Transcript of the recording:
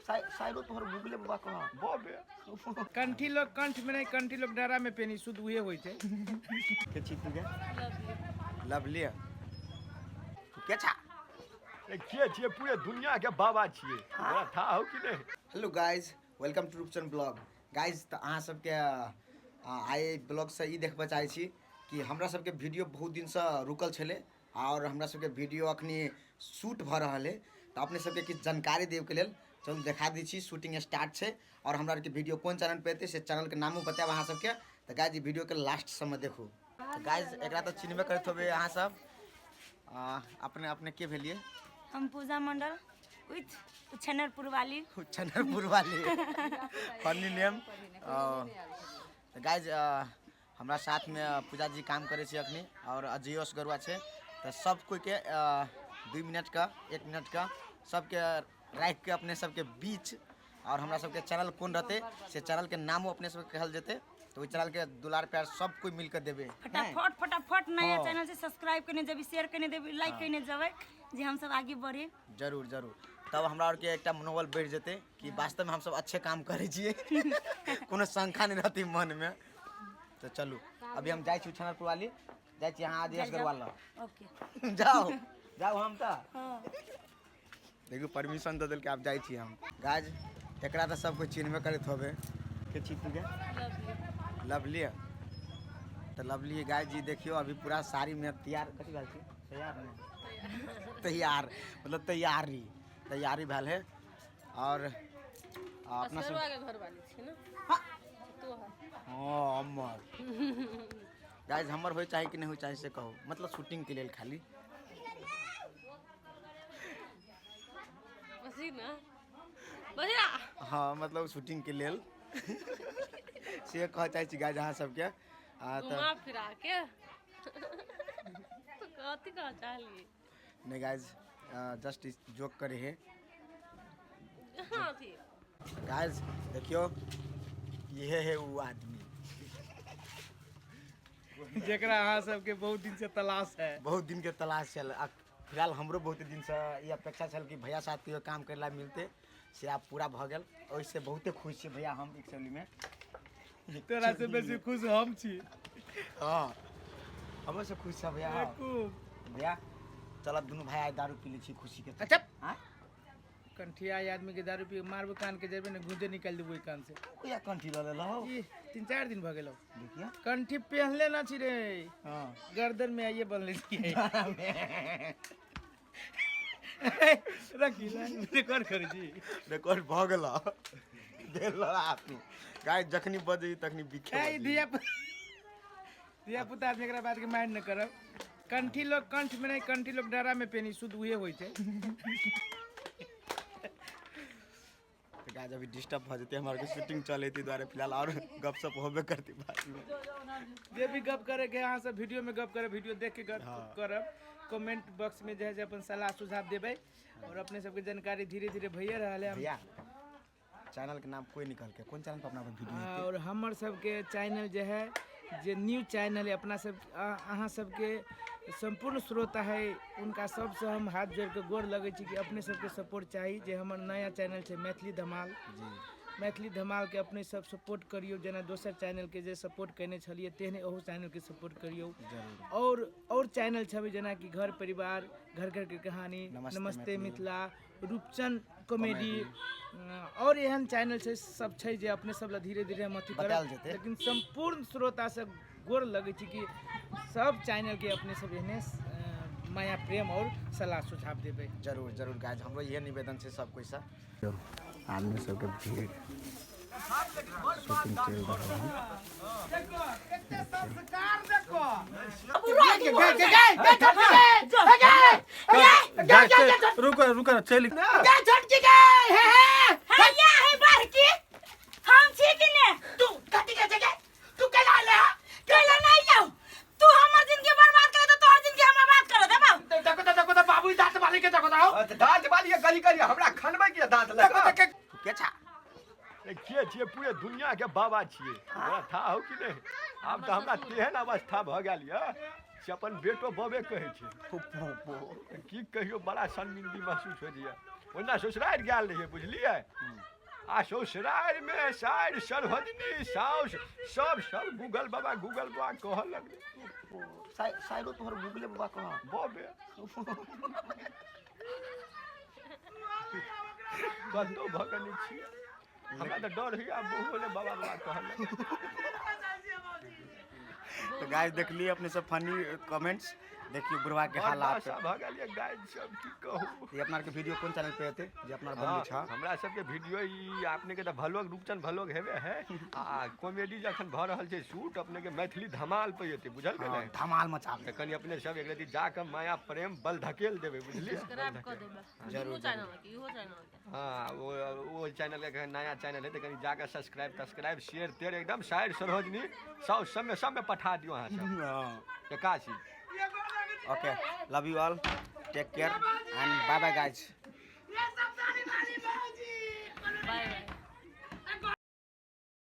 साइरो तोहर गूगले बाबा कहा बाबे कंठी लोग कंठ में नहीं कंठी लोग डरा में पेनी शुद्ध हुए होई छे के छी तू के लवली तू के छा के छिए पूरे दुनिया के बाबा छिए तोरा था हो कि नहीं। Hello guys welcome to Roopchand blog. Guys तो अहाँ सबके आए ब्लॉग से ई देखबा चाहै छी कि हमरा सबके वीडियो बहुत दिन से रुकल छले और हमरा सबके वीडियो अखनी शूट भ रहल है तो अपने सबके किछ जानकारी देव के लेल चलू देखा दी छी शूटिंग स्टार्ट छे और हमरा के वीडियो कोन चैनल पे एते से चैनल के नामो बताएब अहाँ सबके। तो गाइस ई वीडियो के लास्ट समय देखू। तो गाइस एकरा तो चिन्हबे करत होबे अहाँ सब अपने अपने के भेलिए। हम पूजा मंडल विथ छनरपुर वाली फनी नेम। गाइज हमरा साथ में पूजा जी काम करे छी अखनी और अजयोस गरुआ छे तो सब कोई के 2 मिनट का 1 मिनट का सबके राख के अपने सबके बीच और हमरा सबके चैनल कौन रहते से चैनल के नामो अपने सबके कहल जेते तो ओइ चैनल के दुलार प्यार सब कोई मिलकर देबे। फटाफट नया चैनल से सब्सक्राइब करने जब शेयर करने देबे लाइक करने जबे जे हम सब आगे बढ़े। जरूर तब हमरा और के एकटा मनोबल बढ़ जेते कि वास्तव में हम सब अच्छे काम करे छिए कोनो शंका नहीं रहती मन में। तो चलू अभी हम जाय छी छनरपुर वाली जाय छी यहां आदेश करवाला। ओके जाओ हम त देखो परमिशन दे देल के आप जाय छी हम। गाइज एकरा त सब कोई चिन्हबे करत होबे के छी तू के लवली तो लवली गाइज जी देखियो अभी पूरा साड़ी में तैयार कथि भेल छी तैयार मतलब तैयारी भेल है और अपना सब के घर वाली छी ना तो हां अमर गाइस हमर होय चाहे कि नहीं होय चाहे से कहो मतलब शूटिंग के लिए खाली बजिया हाँ मतलब शूटिंग के लिए से कह चाहे छी गाइस अहाँ सबके घुमा फिरा के तो कथि कह चाहली नहीं गाइस जस्ट जोक करे है। हां थी गाइस देखियो ये है वो आदमी जेकरा अहाँ सबके बहुत दिन से तलाश है बहुत दिन के तलाश चल फिलहाल हमरो बहुत दिन से ये अपेक्षा चल कि भैया साथ के काम करला मिलते से आप पूरा भ गेल ओइसे बहुते खुश छी भैया हम एक्चुअली में तोरा से बेसी खुश हम छी। हां हमो से खुश छ भैया। भैया चल दोनों भाई आए दारू पी ली छी खुशी के। अच्छा हां कंठिया आदमी के दारू पी मारबो कान के जेबे ने गुंजे निकाल देबो कान से कोया कंठी ल ले हो ई 3-4 दिन भ गेलो देखिया कंठी पहनले ना छी रे। हां गर्दन में आइए बनले छी रखी ना रिकॉर्ड कर जी रिकॉर्ड भ गेला देल आपनी गाय जखनी बजे तखनी बिखे ए दिया पुता आदमी एकरा बात के माइंड न करब। कंठी लोग कंठ में नहीं कंठी लोग डरा में पेनी शुद्ध हुए होई छे। गाइस अभी डिस्टर्ब भ जते हमर के शूटिंग चले थी द्वारे फिलहाल और गपशप होबे करती बात में जे भी गप करे के अहाँ सब वीडियो में गप करे वीडियो देख के गप करब कमेंट बॉक्स में जे अपन सलाह सुझाव देबे और अपने सबके जानकारी धीरे धीरे भइए रहल है। भैया चैनल के नाम कोई निकल के कौन चैनल पर अपना वीडियो और हमर सबके चैनल जे है जे न्यू चैनल है अपना सब अहाँ सबके संपूर्ण श्रोता है उनका सबसे हम हाथ जोड़ के गोर लगे छी कि अपने सबके सपोर्ट चाहिए जे हमर नया चैनल है मैथिली धमाल मैथिली धमाल के अपने सब सपोर्ट करियो जना दोसर चैनल के जे सपोर्ट करने छलिए तेहने ओहो चैनल के सपोर्ट करियो और चैनल छबे जना कि घर परिवार घर घर के कहानी नमस्ते मिथिला रूपचंद कॉमेडी और एहन चैनल छै सब छै जे अपने सब ला धीरे धीरे हम अथी करल जेते लेकिन संपूर्ण श्रोता से गोर लगे छी कि सब चैनल के अपने सब एहने माया प्रेम और सलाह सुझाव देबे। जरूर गाइस हमरो ये निवेदन छै सब कोई सा आदमी सब के भीड़ शूटिंग चल रहा है देखो एते संस्कार देखो रुको चल छोटकी गए हैया है बड़की हम छी कि ने तू कथि के जगह तू केला ले केला नहीं लाओ तू हमर जिंदगी बर्बाद करे तो तोहर जिंदगी हम बर्बाद कर देबो। देखो बाबू दांत वाली के देखो दांत वाली गली हमरा खनबे के दांत लगा के छा के छिए पूरे दुनिया के बाबा छिए तोरा था हो कि नहीं। अब तो हमरा तेहन अवस्था भ गेल ये से अपन बेटो बबे कहे छै की कहियो बड़ा शर्मिंदगी महसूस हो रही है ओना ससुराल गेल रहिए बुझलिए आ ससुराल में साइड सरहदनी साउस सब गूगल बाबा कह लगले साइडो तोहर गूगले बाबा कहा बबे कतो भगनी छी हमरा तो डर है बोले बाबा कहल तो गाइस देख लिए अपने सब फनी कमेंट्स देखिए बुढ़वा के हालात भगलिए गाइस सब की कहू ये अपना के वीडियो कौन चैनल पे आते जे अपना बनबे छ हमरा सबके वीडियो ई आपने के त भलोग रूपचंद भलोग हेबे है आ कॉमेडी जखन भ रहल छै शूट अपने के मैथिली धमाल पे एते बुझल के नहीं धमाल मचाबे त कनी अपने सब एक रति जाके माया प्रेम बल धकेल देबे बुझलिए सब्सक्राइब कर देबे जरूर, चैनल के इहो चैनल के हाँ वो चैनल के नया चैनल है तो कनी जाके सब्सक्राइब शेयर तेर एकदम साइड सरहजनी सब में पठा दियो अहाँ सब एकासी Okay, love you all. Take care and bye bye, guys.